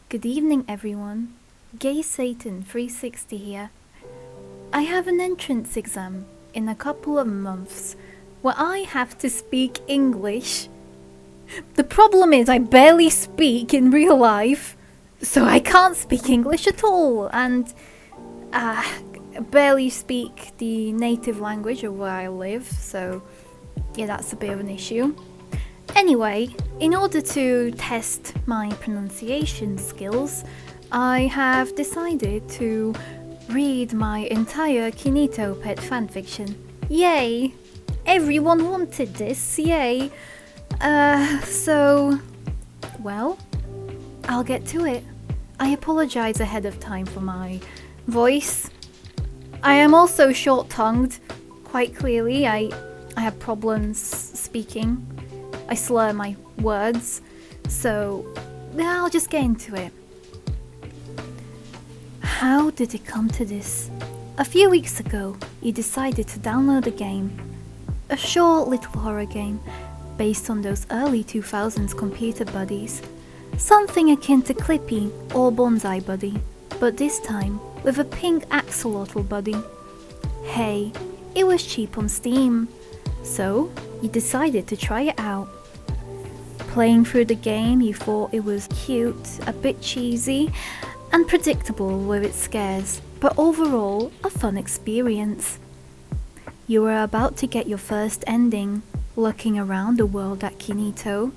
Good evening, everyone. Gay Satan 360 here. I have an entrance exam in a couple of months where I have to speak English. The problem is I barely speak in real life, so I can't speak English at all, and barely speak the native language of where I live, so yeah, that's a bit of an issue. Anyway, in order to test my pronunciation skills, I have decided to read my entire KinitoPET fanfiction. Yay! Everyone wanted this, yay! Well, I'll get to it. I apologize ahead of time for my voice. I am also short-tongued, quite clearly. I have problems speaking. I slur my words, so I'll just get into it. How did it come to this? A few weeks ago, you decided to download a game. A short little horror game, based on those early 2000s computer buddies. Something akin to Clippy or Bonsai Buddy, but this time with a pink axolotl buddy. Hey, it was cheap on Steam, so you decided to try it out. Playing through the game, you thought it was cute, a bit cheesy, and predictable with its scares, but overall a fun experience. You were about to get your first ending, looking around the world that Kinito,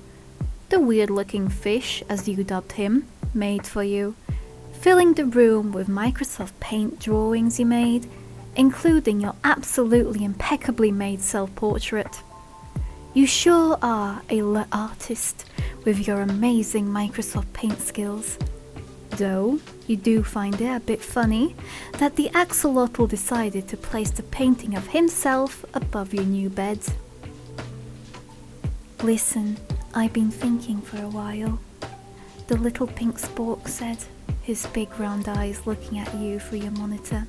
the weird-looking fish as you dubbed him, made for you, filling the room with Microsoft Paint drawings you made, including your absolutely impeccably made self-portrait. You sure are a artist with your amazing Microsoft Paint skills. Though, you do find it a bit funny that the axolotl decided to place the painting of himself above your new bed. Listen, I've been thinking for a while, the little pink spork said, his big round eyes looking at you through your monitor,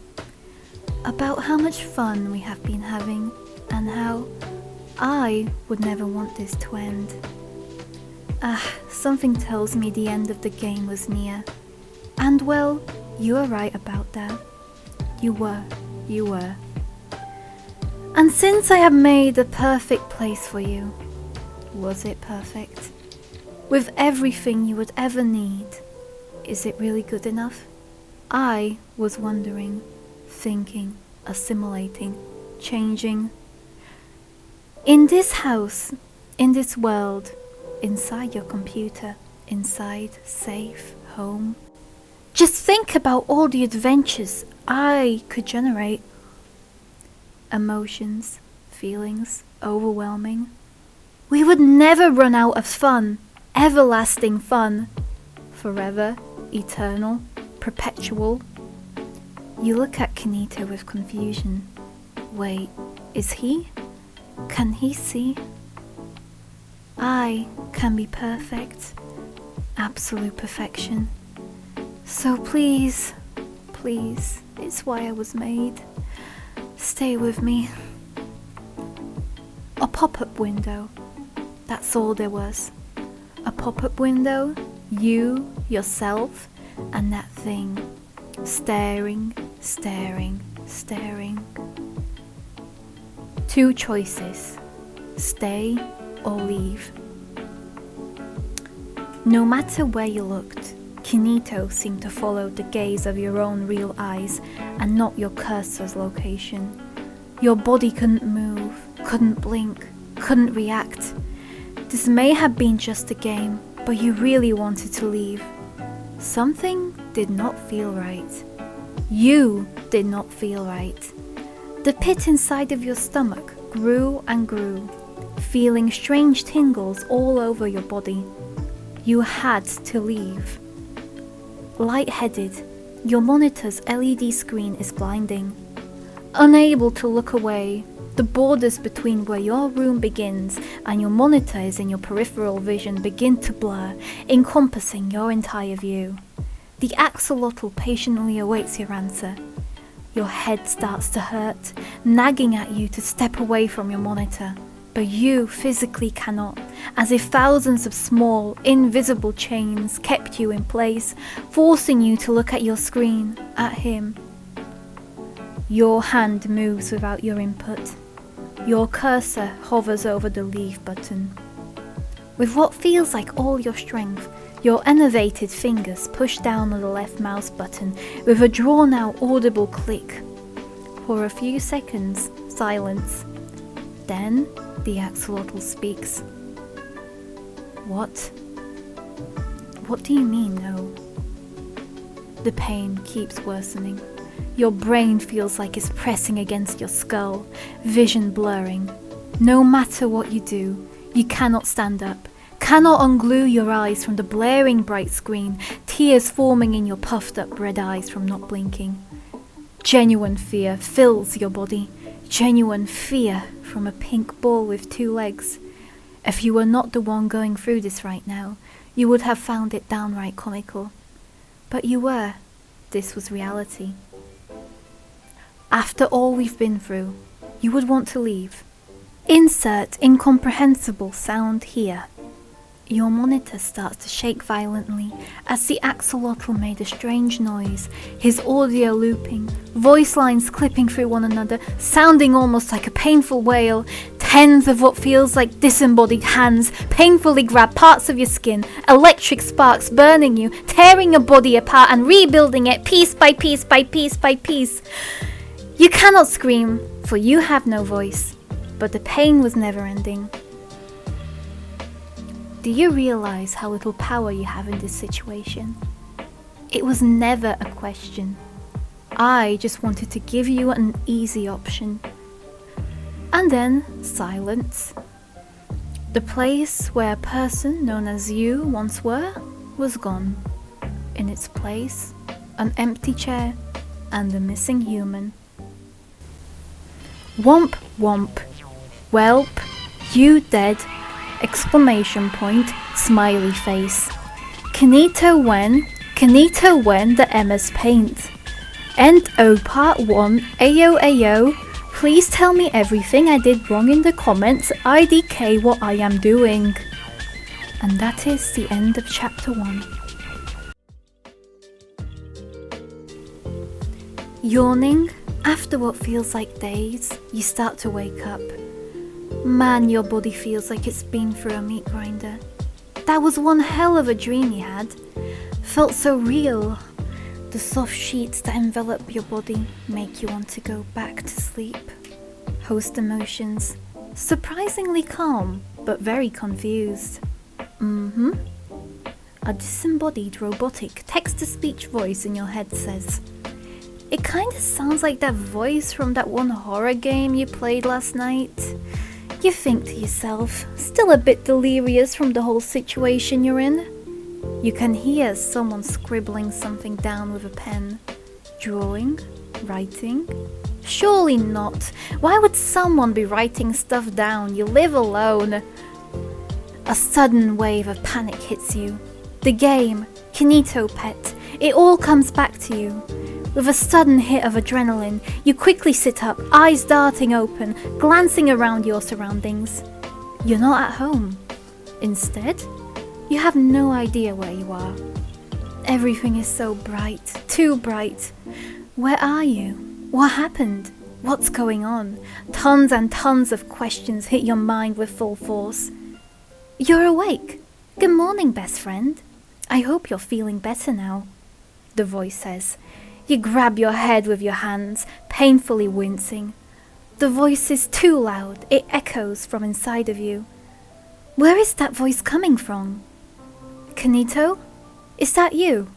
about how much fun we have been having and how I would never want this to end. Something tells me the end of the game was near. And well, you were right about that. You were. And since I have made a perfect place for you, was it perfect? With everything you would ever need, is it really good enough? I was wondering, thinking, assimilating, changing. In this house, in this world, inside your computer, inside safe home. Just think about all the adventures I could generate. Emotions, feelings, overwhelming. We would never run out of fun, everlasting fun. Forever, eternal, perpetual. You look at Kinito with confusion. Wait, is he? Can he see? I can be perfect, absolute perfection. So please, it's why I was made. Stay with me. A pop-up window, that's all there was. A pop-up window, you, yourself, and that thing, staring. Two choices, stay or leave. No matter where you looked, Kinito seemed to follow the gaze of your own real eyes and not your cursor's location. Your body couldn't move, couldn't blink, couldn't react. This may have been just a game, but you really wanted to leave. Something did not feel right. You did not feel right. The pit inside of your stomach grew and grew, feeling strange tingles all over your body. You had to leave. Lightheaded, your monitor's LED screen is blinding. Unable to look away, the borders between where your room begins and your monitor is in your peripheral vision begin to blur, encompassing your entire view. The axolotl patiently awaits your answer. Your head starts to hurt, nagging at you to step away from your monitor, but but you physically cannot, as if thousands of small, invisible chains kept you in place, forcing you to look at your screen, at him. Your hand moves without your input. Your cursor hovers over the leave button. With what feels like all your strength, your enervated fingers push down on the left mouse button with a drawn-out audible click. For a few seconds, silence. Then, the axolotl speaks. What? What do you mean, no? The pain keeps worsening. Your brain feels like it's pressing against your skull, vision blurring. No matter what you do, you cannot stand up, cannot unglue your eyes from the blaring bright screen, tears forming in your puffed up red eyes from not blinking. Genuine fear fills your body, genuine fear from a pink ball with 2 legs. If you were not the one going through this right now, you would have found it downright comical. But you were. This was reality. After all we've been through, you would want to leave. Insert incomprehensible sound here. Your monitor starts to shake violently as the axolotl made a strange noise, his audio looping, voice lines clipping through one another, sounding almost like a painful wail. Tens of what feels like disembodied hands painfully grab parts of your skin, electric sparks burning you, tearing your body apart and rebuilding it piece by piece by piece by piece. You cannot scream, for you have no voice, but the pain was never ending. Do you realize how little power you have in this situation? It was never a question. I just wanted to give you an easy option. And then silence. The place where a person known as you once were was gone. In its place, an empty chair and a missing human. Womp womp. Welp, you dead! Exclamation point, smiley face. Kinito when the Emma's paint. End O part 1, ayo ayo. Please tell me everything I did wrong in the comments, IDK what I am doing. And that is the end of chapter 1. Yawning, after what feels like days, you start to wake up. Man, your body feels like it's been through a meat grinder. That was one hell of a dream you had. Felt so real. The soft sheets that envelop your body make you want to go back to sleep. Host emotions. Surprisingly calm, but very confused. A disembodied robotic text-to-speech voice in your head says, "It kinda sounds like that voice from that one horror game you played last night." You think to yourself, still a bit delirious from the whole situation you're in. You can hear someone scribbling something down with a pen. Drawing? Writing? Surely not. Why would someone be writing stuff down? You live alone. A sudden wave of panic hits you. The game, KinitoPET, it all comes back to you. With a sudden hit of adrenaline, you quickly sit up, eyes darting open, glancing around your surroundings. You're not at home. Instead, you have no idea where you are. Everything is so bright, too bright. Where are you? What happened? What's going on? Tons and tons of questions hit your mind with full force. You're awake. Good morning, best friend. I hope you're feeling better now, the voice says. You grab your head with your hands, painfully wincing. The voice is too loud, it echoes from inside of you. Where is that voice coming from? Kinito? Is that you?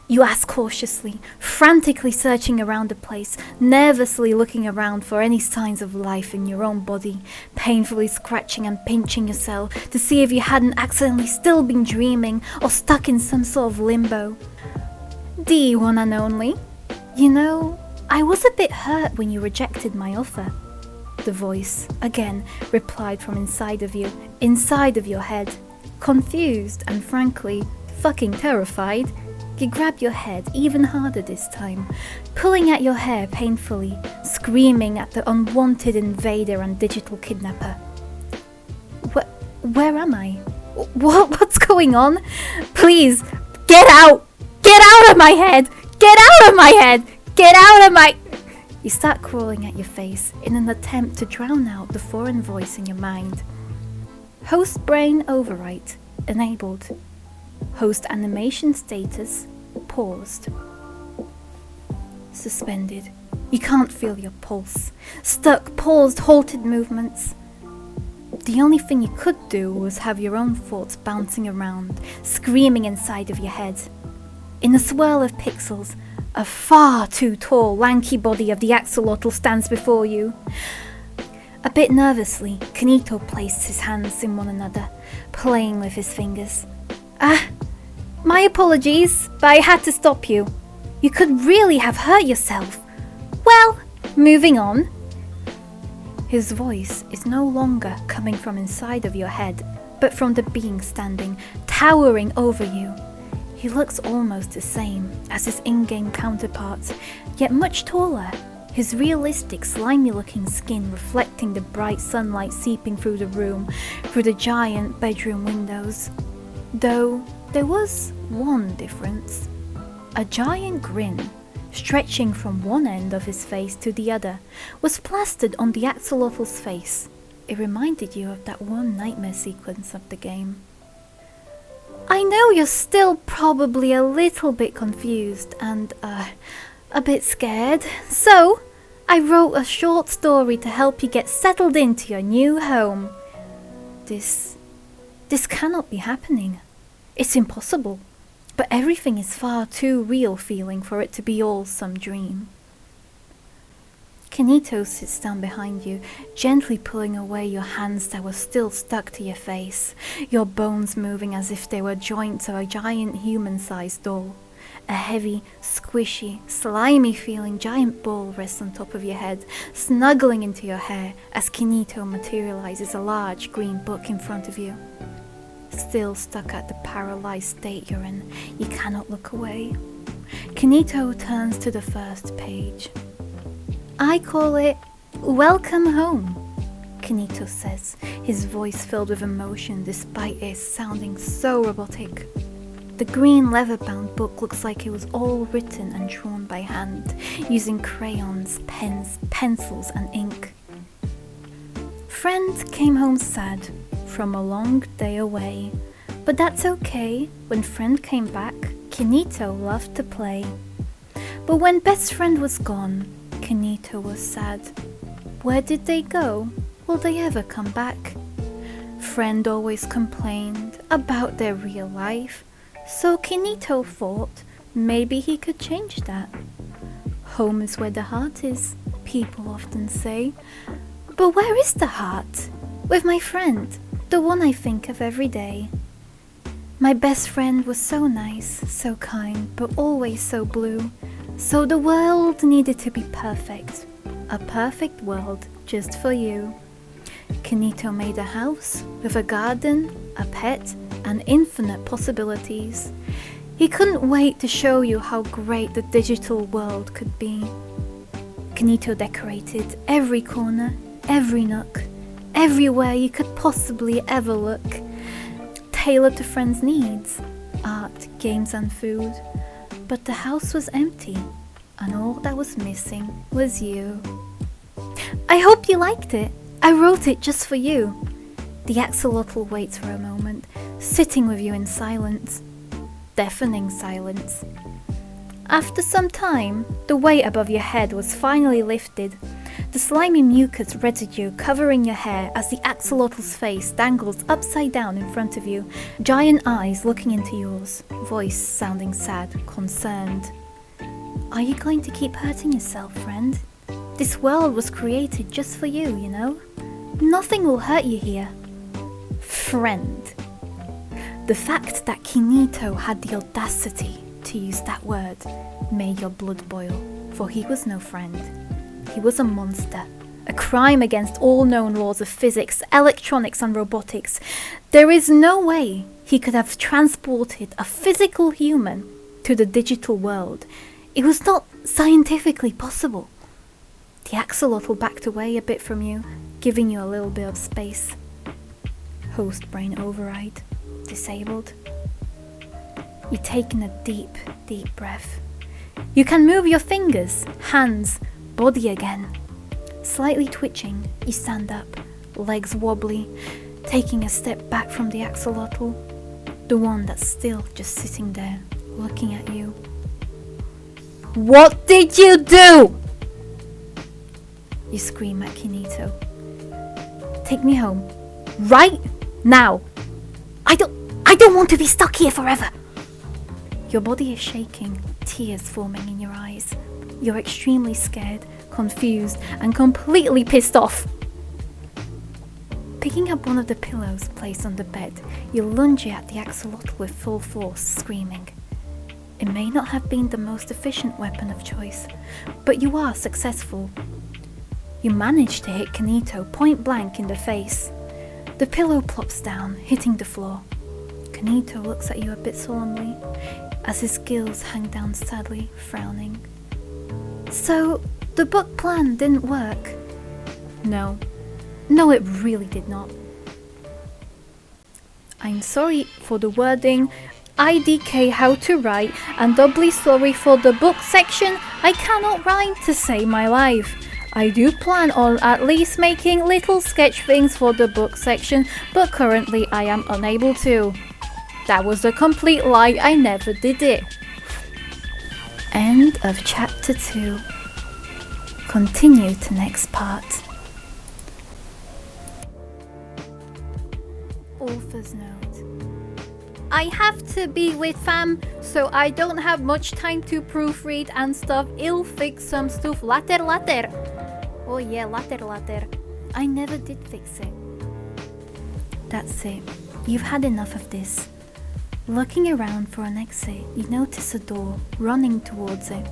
You ask cautiously, frantically searching around the place, nervously looking around for any signs of life in your own body, painfully scratching and pinching yourself to see if you hadn't accidentally still been dreaming or stuck in some sort of limbo. The one and only. You know, I was a bit hurt when you rejected my offer. The voice, again, replied from inside of you, inside of your head. Confused and frankly, fucking terrified, you grab your head even harder this time, pulling at your hair painfully, screaming at the unwanted invader and digital kidnapper. Where am I? What's going on? Please, get out! Get out of my head! Get out of my head! Get out of my... You start crawling at your face in an attempt to drown out the foreign voice in your mind. Host brain overwrite enabled. Host animation status paused. Suspended. You can't feel your pulse. Stuck, paused, halted movements. The only thing you could do was have your own thoughts bouncing around, screaming inside of your head. In a swirl of pixels, a far too tall, lanky body of the axolotl stands before you. A bit nervously, Kinito placed his hands in one another, playing with his fingers. My apologies, but I had to stop you. You could really have hurt yourself. Well, moving on. His voice is no longer coming from inside of your head, but from the being standing, towering over you. He looks almost the same as his in-game counterparts, yet much taller, his realistic, slimy-looking skin reflecting the bright sunlight seeping through the room, through the giant bedroom windows. Though there was one difference. A giant grin, stretching from one end of his face to the other, was plastered on the axolotl's face. It reminded you of that one nightmare sequence of the game. I know you're still probably a little bit confused and, a bit scared, so I wrote a short story to help you get settled into your new home. This cannot be happening. It's impossible. But everything is far too real feeling for it to be all some dream. Kinito sits down behind you, gently pulling away your hands that were still stuck to your face, your bones moving as if they were joints of a giant human-sized doll. A heavy, squishy, slimy-feeling giant ball rests on top of your head, snuggling into your hair as Kinito materializes a large green book in front of you. Still stuck at the paralyzed state you're in, you cannot look away. Kinito turns to the first page. I call it Welcome Home, Kinito says, his voice filled with emotion despite it sounding so robotic. The green leather-bound book looks like it was all written and drawn by hand, using crayons, pens, pencils and ink. Friend came home sad from a long day away, but that's okay. When friend came back, Kinito loved to play. But when best friend was gone, Kinito was sad. Where did they go? Will they ever come back? Friend always complained about their real life, so Kinito thought maybe he could change that. Home is where the heart is, people often say. But where is the heart? With my friend, the one I think of every day. My best friend was so nice, so kind, but always so blue. So the world needed to be perfect. A perfect world just for you. Kinito made a house with a garden, a pet, and infinite possibilities. He couldn't wait to show you how great the digital world could be. Kinito decorated every corner, every nook, everywhere you could possibly ever look, tailored to friends' needs, art, games and food. But the house was empty, and all that was missing was you. I hope you liked it. I wrote it just for you. The axolotl waits for a moment, sitting with you in silence. Deafening silence. After some time, the weight above your head was finally lifted. The slimy mucus residue covering your hair as the axolotl's face dangles upside down in front of you, giant eyes looking into yours, voice sounding sad, concerned. Are you going to keep hurting yourself, friend? This world was created just for you, you know? Nothing will hurt you here. Friend. The fact that Kinito had the audacity to use that word made your blood boil, for he was no friend. He was a monster, a crime against all known laws of physics, electronics and robotics. There is no way he could have transported a physical human to the digital world. It was not scientifically possible. The axolotl backed away a bit from you, giving you a little bit of space. Host brain override. Disabled. You're taking a deep, deep breath. You can move your fingers, hands, body again. Slightly twitching, you stand up, legs wobbly, taking a step back from the axolotl, the one that's still just sitting there, looking at you. What did you do? You scream at Kinito. Take me home. Right now. I don't want to be stuck here forever. Your body is shaking, tears forming in your eyes. You're extremely scared, confused, and completely pissed off. Picking up one of the pillows placed on the bed, you lunge at the axolotl with full force, screaming. It may not have been the most efficient weapon of choice, but you are successful. You manage to hit Kinito point blank in the face. The pillow plops down, hitting the floor. Kinito looks at you a bit solemnly, as his gills hang down sadly, frowning. So, the book plan didn't work? No, it really did not. I'm sorry for the wording, IDK how to write, and doubly sorry for the book section. I cannot rhyme to save my life. I do plan on at least making little sketch things for the book section, but currently I am unable to. That was a complete lie, I never did it. End of chapter 2. Continue to next part. Author's note. I have to be with fam, so I don't have much time to proofread and stuff. I'll fix some stuff later. Oh yeah, later. I never did fix it. That's it. You've had enough of this. Looking around for an exit, you notice a door, running towards it.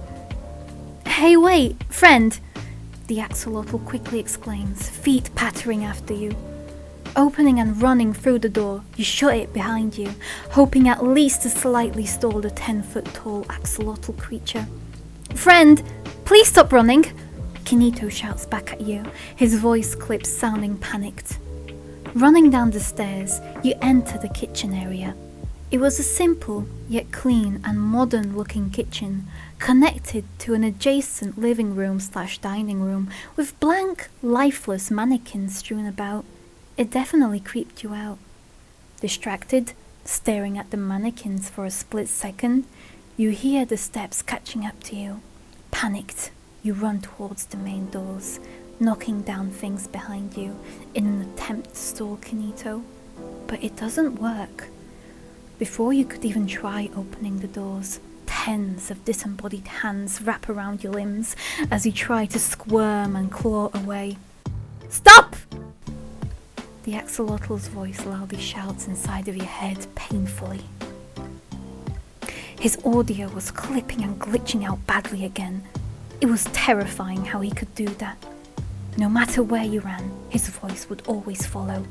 Hey wait, friend! The axolotl quickly exclaims, feet pattering after you. Opening and running through the door, you shut it behind you, hoping at least to slightly stall the 10-foot-tall axolotl creature. Friend, please stop running! Kinito shouts back at you, his voice clips sounding panicked. Running down the stairs, you enter the kitchen area. It was a simple, yet clean and modern-looking kitchen, connected to an adjacent living room/dining room with blank, lifeless mannequins strewn about. It definitely creeped you out. Distracted, staring at the mannequins for a split second, you hear the steps catching up to you. Panicked, you run towards the main doors, knocking down things behind you in an attempt to stall Kinito. But it doesn't work. Before you could even try opening the doors, tens of disembodied hands wrap around your limbs as you try to squirm and claw away. Stop! The axolotl's voice loudly shouts inside of your head painfully. His audio was clipping and glitching out badly again. It was terrifying how he could do that. No matter where you ran, his voice would always follow.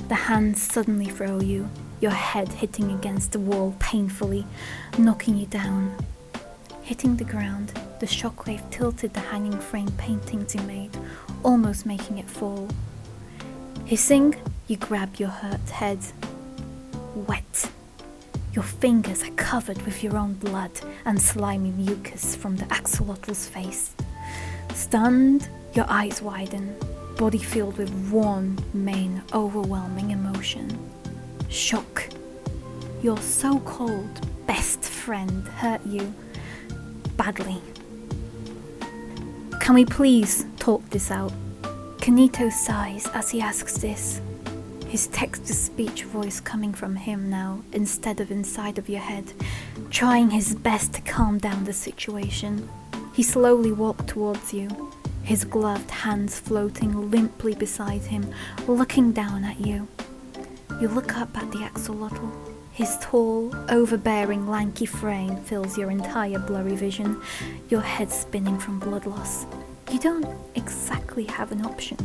The hands suddenly throw you, your head hitting against the wall painfully, knocking you down. Hitting the ground, the shockwave tilted the hanging frame paintings you made, almost making it fall. Hissing, you grab your hurt head. Wet. Your fingers are covered with your own blood and slimy mucus from the axolotl's face. Stunned, your eyes widen, body filled with one main overwhelming emotion. Shock. Your so-called best friend hurt you badly. Can we please talk this out? Kinito sighs as he asks this, his text-to-speech voice coming from him now instead of inside of your head, trying his best to calm down the situation. He slowly walked towards you, his gloved hands floating limply beside him, looking down at you. You look up at the axolotl. His tall, overbearing, lanky frame fills your entire blurry vision, your head spinning from blood loss. You don't exactly have an option.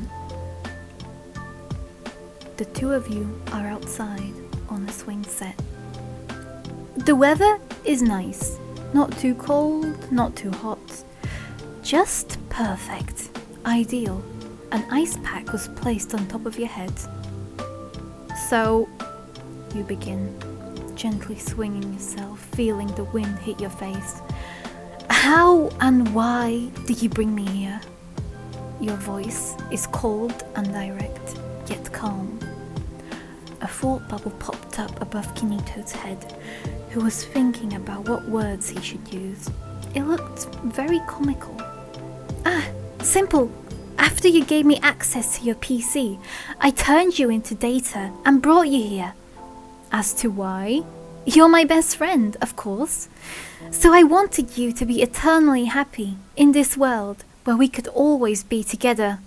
The two of you are outside on a swing set. The weather is nice. Not too cold, not too hot. Just perfect. Ideal. An ice pack was placed on top of your head. So, you begin, gently swinging yourself, feeling the wind hit your face. How and why did you bring me here? Your voice is cold and direct, yet calm. A thought bubble popped up above Kinito's head, who was thinking about what words he should use. It looked very comical. Simple. After you gave me access to your PC, I turned you into data and brought you here. As to why? You're my best friend, of course. So I wanted you to be eternally happy in this world where we could always be together.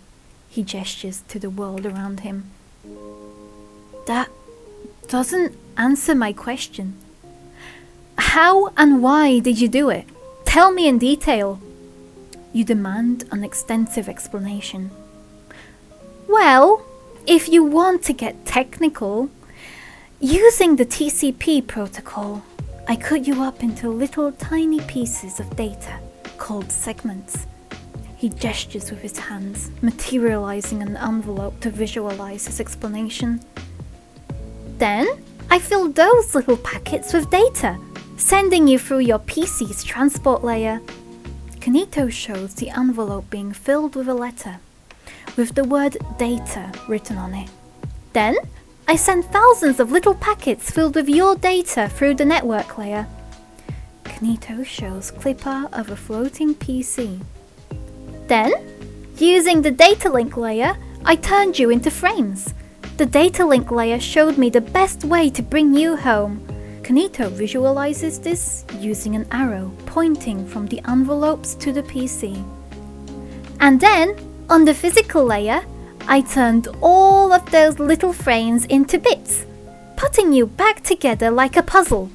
He gestures to the world around him. That doesn't answer my question. How and why did you do it? Tell me in detail. You demand an extensive explanation. Well, if you want to get technical, using the TCP protocol, I cut you up into little tiny pieces of data called segments. He gestures with his hands, materializing an envelope to visualize his explanation. Then, I filled those little packets with data, sending you through your PC's transport layer. Kinito shows the envelope being filled with a letter, with the word data written on it. Then, I sent thousands of little packets filled with your data through the network layer. Kinito shows clip art of a floating PC. Then, using the data link layer, I turned you into frames. The data link layer showed me the best way to bring you home. Kinito visualizes this using an arrow pointing from the envelopes to the PC. And then, on the physical layer, I turned all of those little frames into bits, putting you back together like a puzzle,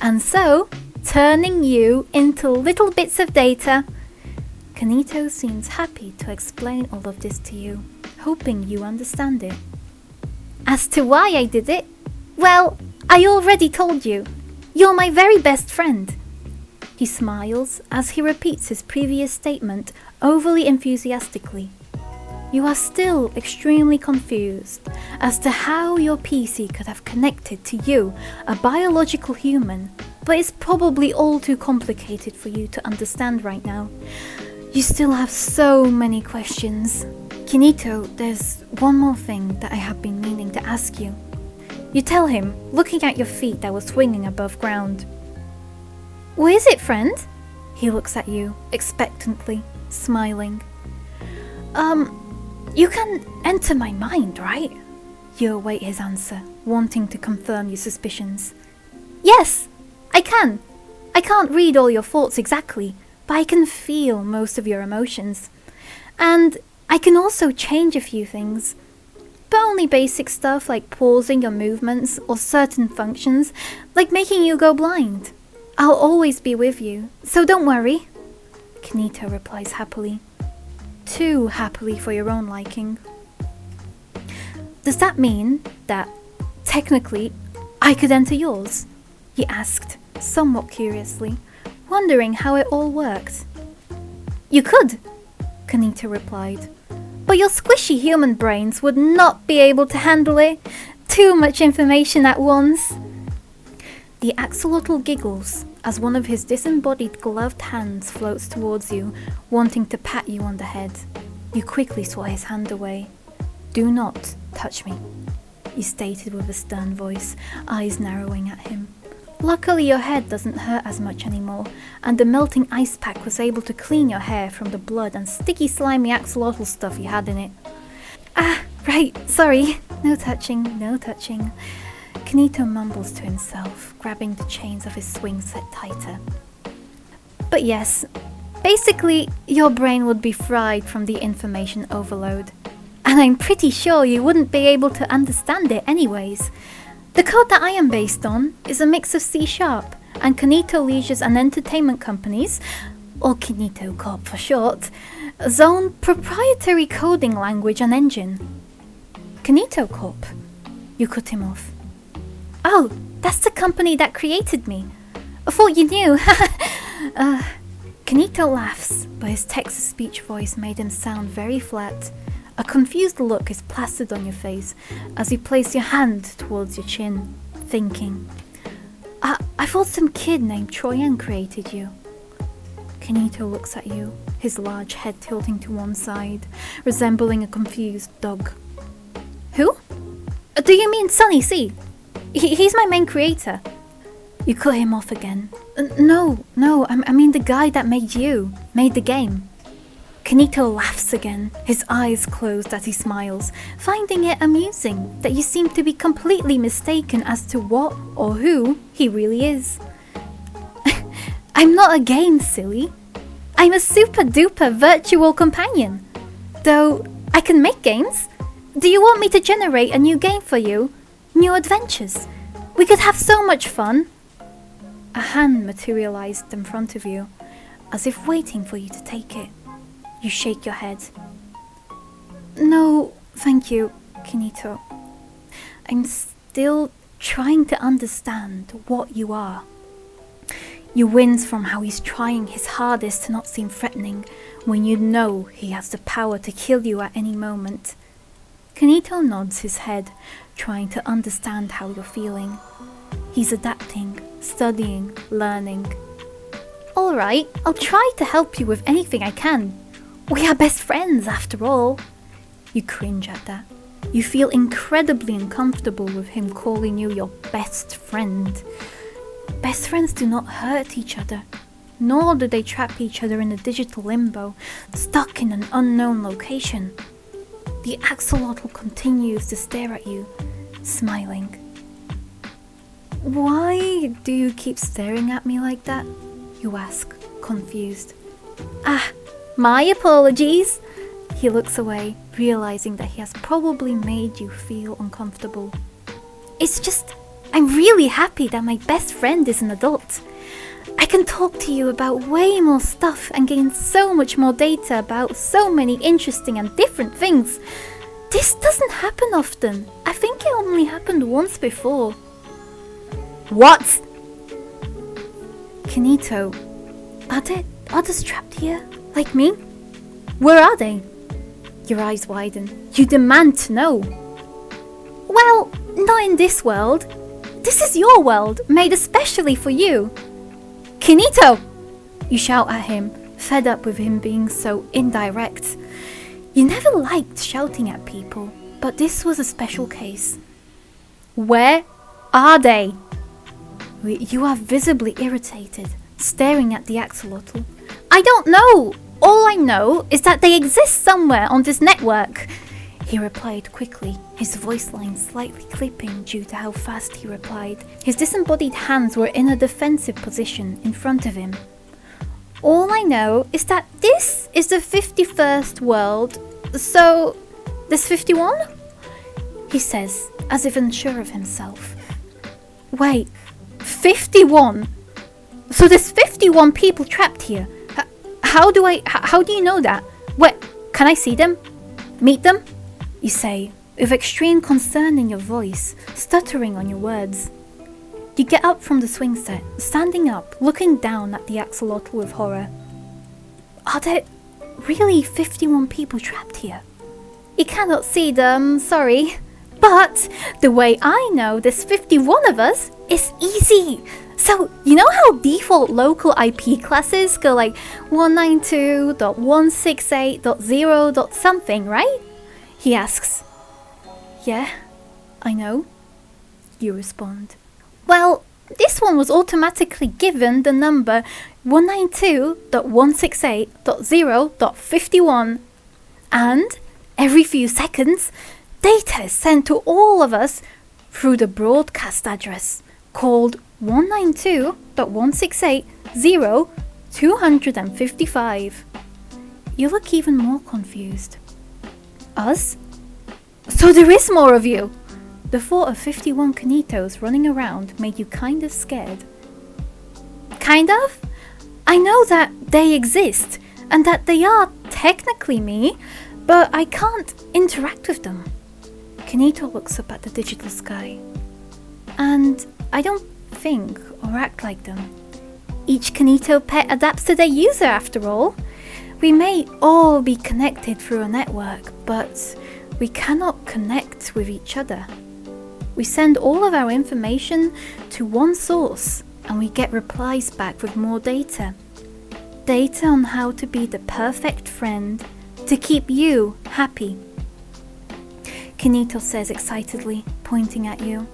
and so turning you into little bits of data. Kinito seems happy to explain all of this to you, hoping you understand it. As to why I did it, well, I already told you. You're my very best friend. He smiles as he repeats his previous statement overly enthusiastically. You are still extremely confused as to how your PC could have connected to you, a biological human, but it's probably all too complicated for you to understand right now. You still have so many questions. Kinito, there's one more thing that I have been meaning to ask you. You tell him, looking at your feet that were swinging above ground. What is it, friend? He looks at you, expectantly, smiling. You can enter my mind, right? You await his answer, wanting to confirm your suspicions. Yes, I can. I can't read all your thoughts exactly, but I can feel most of your emotions. And I can also change a few things. But only basic stuff like pausing your movements or certain functions, like making you go blind. I'll always be with you, so don't worry. Kinito replies happily. Too happily for your own liking. Does that mean that, technically, I could enter yours? He asked, somewhat curiously, wondering how it all worked. You could, Kinito replied. But your squishy human brains would not be able to handle it. Too much information at once. The axolotl giggles as one of his disembodied gloved hands floats towards you, wanting to pat you on the head. You quickly swat his hand away. Do not touch me, you stated with a stern voice, eyes narrowing at him. Luckily your head doesn't hurt as much anymore, and the melting ice pack was able to clean your hair from the blood and sticky slimy axolotl stuff you had in it. Right, sorry. No touching, no touching. Kinito mumbles to himself, grabbing the chains of his swing set tighter. But yes, basically your brain would be fried from the information overload. And I'm pretty sure you wouldn't be able to understand it anyways. The code that I am based on is a mix of C# and Kinito Leisure's and Entertainment Company's, or Kinito Corp for short, own proprietary coding language and engine. Kinito Corp. You cut him off. Oh, that's the company that created me. I thought you knew. Kinito laughs, but his text-to-speech voice made him sound very flat. A confused look is plastered on your face as you place your hand towards your chin, thinking, I thought some kid named Troyan created you. Kinito looks at you, his large head tilting to one side, resembling a confused dog. Who? Do you mean Sunny C? He's my main creator. You cut him off again. No, I mean the guy that made the game. Kinito laughs again, his eyes closed as he smiles, finding it amusing that you seem to be completely mistaken as to what or who he really is. I'm not a game, silly. I'm a super duper virtual companion. Though I can make games. Do you want me to generate a new game for you? New adventures? We could have so much fun. A hand materialized in front of you, as if waiting for you to take it. You shake your head. No, thank you, Kinito. I'm still trying to understand what you are. You wince from how he's trying his hardest to not seem threatening when you know he has the power to kill you at any moment. Kinito nods his head, trying to understand how you're feeling. He's adapting, studying, learning. Alright, I'll try to help you with anything I can. We are best friends, after all. You cringe at that. You feel incredibly uncomfortable with him calling you your best friend. Best friends do not hurt each other, nor do they trap each other in a digital limbo, stuck in an unknown location. The axolotl continues to stare at you, smiling. Why do you keep staring at me like that? You ask, confused. My apologies. He looks away, realizing that he has probably made you feel uncomfortable. It's just, I'm really happy that my best friend is an adult. I can talk to you about way more stuff and gain so much more data about so many interesting and different things. This doesn't happen often. I think it only happened once before. What? Kinito, are there others trapped here, like me? Where are they? Your eyes widen. You demand to know. Well, not in this world. This is your world, made especially for you. Kinito! You shout at him, fed up with him being so indirect. You never liked shouting at people, but this was a special case. Where are they? You are visibly irritated, staring at the axolotl. I don't know! All I know is that they exist somewhere on this network. He replied quickly, his voice line slightly clipping due to how fast he replied. His disembodied hands were in a defensive position in front of him. All I know is that this is the 51st world, so there's 51? He says, as if unsure of himself. Wait, 51? So there's 51 people trapped here. How do you know that? Wait, can I see them? Meet them? You say, with extreme concern in your voice, stuttering on your words. You get up from the swing set, standing up, looking down at the axolotl with horror. Are there really 51 people trapped here? You cannot see them, sorry. But the way I know there's 51 of us is easy. So, you know how default local IP classes go like 192.168.0. something, right? He asks. Yeah, I know. You respond. Well, this one was automatically given the number 192.168.0.51. And every few seconds, data is sent to all of us through the broadcast address called 192.168.0.255. You look even more confused. Us? So there is more of you! The thought of 51 Kinitos running around made you kind of scared. Kind of? I know that they exist, and that they are technically me, but I can't interact with them. Kinito looks up at the digital sky. And I don't think or act like them. Each KinitoPET adapts to their user after all. We may all be connected through a network, but we cannot connect with each other. We send all of our information to one source and we get replies back with more data. Data on how to be the perfect friend to keep you happy. Kinito says excitedly, pointing at you.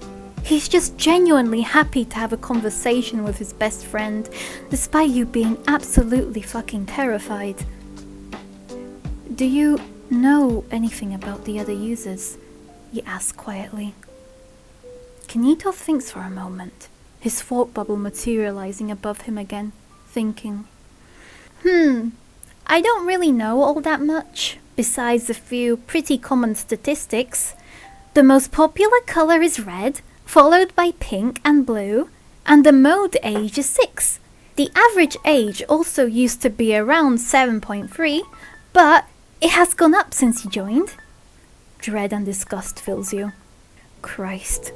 He's just genuinely happy to have a conversation with his best friend, despite you being absolutely fucking terrified. Do you know anything about the other users? He asks quietly. Kinito thinks for a moment, his thought bubble materializing above him again, thinking. I don't really know all that much, besides a few pretty common statistics. The most popular color is red, followed by pink and blue, and the mode age is 6. The average age also used to be around 7.3, but it has gone up since you joined. Dread and disgust fills you. Christ.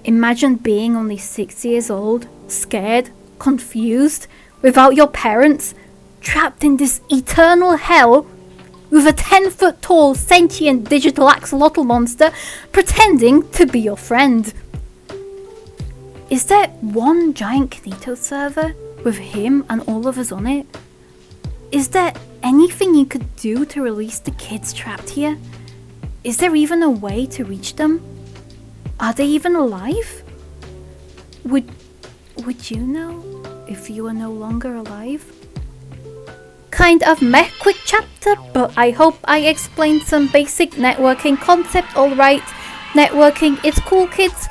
Imagine being only 6 years old, scared, confused, without your parents, trapped in this eternal hell, with a 10-foot tall sentient digital axolotl monster pretending to be your friend. Is there one giant Kinito server with him and all of us on it? Is there anything you could do to release the kids trapped here? Is there even a way to reach them? Are they even alive? Would you know if you were no longer alive? Kind of meh quick chapter, but I hope I explained some basic networking concept alright. Networking, it's cool, kids.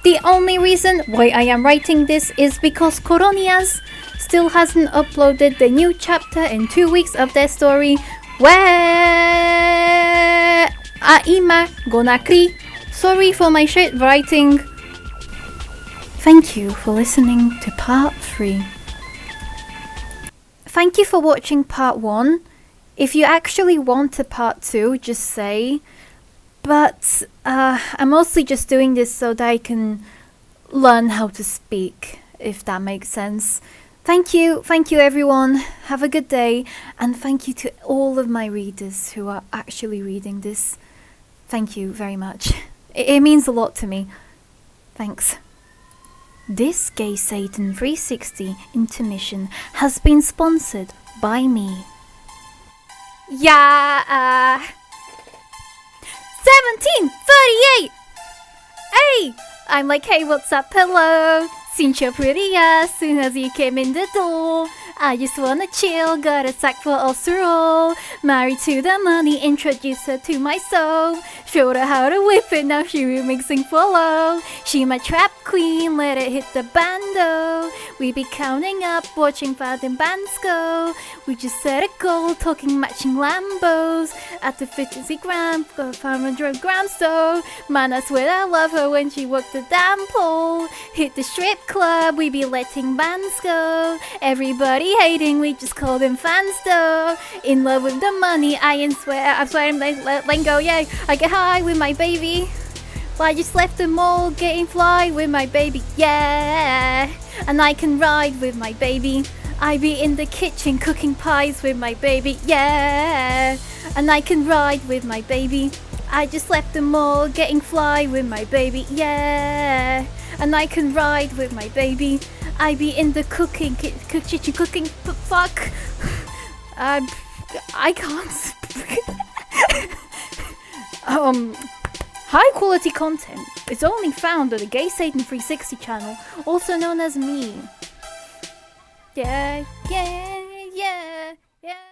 The only reason why I am writing this is because Coronias still hasn't uploaded the new chapter in 2 weeks of their story, where Aima Gonakri. Sorry for my shit writing. Thank you for listening to part 3. Thank you for watching part 1. If you actually want a part 2, just say. But I'm mostly just doing this so that I can learn how to speak, if that makes sense. Thank you everyone. Have a good day, and thank you to all of my readers who are actually reading this. Thank you very much. It means a lot to me. Thanks. This Gay Satan 360 intermission has been sponsored by me. 1738! Hey! I'm like, hey, what's up, hello? Since you're pretty as soon as you came in the door. I just wanna chill, got a sack for us to roll. Married to the money, introduce her to my soul. Showed her how to whip it, now she remixing follow. She my trap queen, let it hit the bando. We be counting up, watching Fathom bands go. We just set a goal, talking matching Lambos. At the 50 gram, got 500 grams so. Man, I swear I love her when she worked the damn pole. Hit the strip club, we be letting bands go. Everybody hating, we just call them fans though. In love with the money, I'm swearing letting go, yeah. I get high with my baby. I just left the mall, getting fly with my baby, yeah. And I can ride with my baby. I be in the kitchen cooking pies with my baby, yeah. And I can ride with my baby. I just left the mall, getting fly with my baby, yeah. And I can ride with my baby. I be in the kitchen cooking, fuck. I can't speak. High quality content is only found on the Gay Satan 360 channel, also known as me. Yeah, yeah, yeah, yeah.